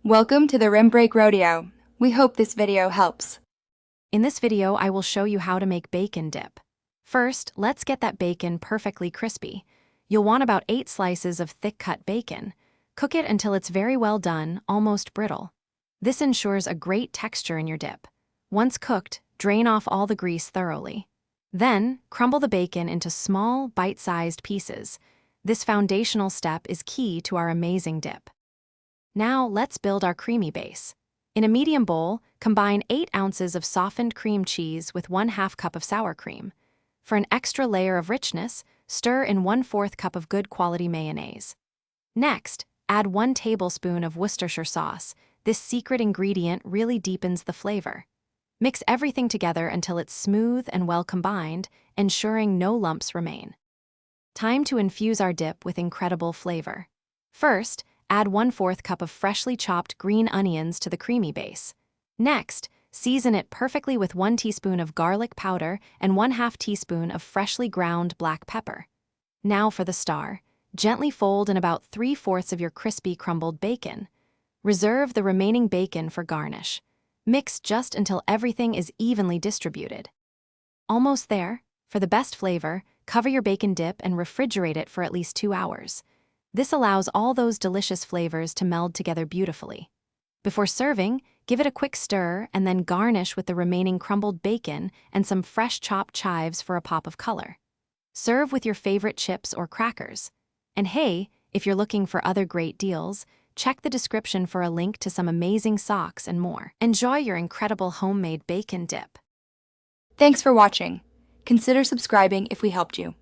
Welcome to the Rim Break Rodeo. We hope this video helps. In this video, I will show you how to make bacon dip. First, let's get that bacon perfectly crispy. You'll want about 8 slices of thick-cut bacon. Cook it until it's very well done, almost brittle. This ensures a great texture in your dip. Once cooked, drain off all the grease thoroughly. Then, crumble the bacon into small, bite-sized pieces. This foundational step is key to our amazing dip. Now, let's build our creamy base. In a medium bowl, combine 8 ounces of softened cream cheese with 1/2 cup of sour cream. For an extra layer of richness, stir in 1/4 cup of good quality mayonnaise. Next, add 1 tablespoon of Worcestershire sauce. This secret ingredient really deepens the flavor. Mix everything together until it's smooth and well combined, ensuring no lumps remain. Time to infuse our dip with incredible flavor. First, add 1/4 cup of freshly chopped green onions to the creamy base. Next, season it perfectly with 1 teaspoon of garlic powder and 1/2 teaspoon of freshly ground black pepper. Now for the star. Gently fold in about 3/4 of your crispy crumbled bacon. Reserve the remaining bacon for garnish. Mix just until everything is evenly distributed. Almost there. For the best flavor, cover your bacon dip and refrigerate it for at least 2 hours. This allows all those delicious flavors to meld together beautifully. Before serving, give it a quick stir and then garnish with the remaining crumbled bacon and some fresh chopped chives for a pop of color. Serve with your favorite chips or crackers. And hey, if you're looking for other great deals, check the description for a link to some amazing socks and more. Enjoy your incredible homemade bacon dip. Thanks for watching. Consider subscribing if we helped you.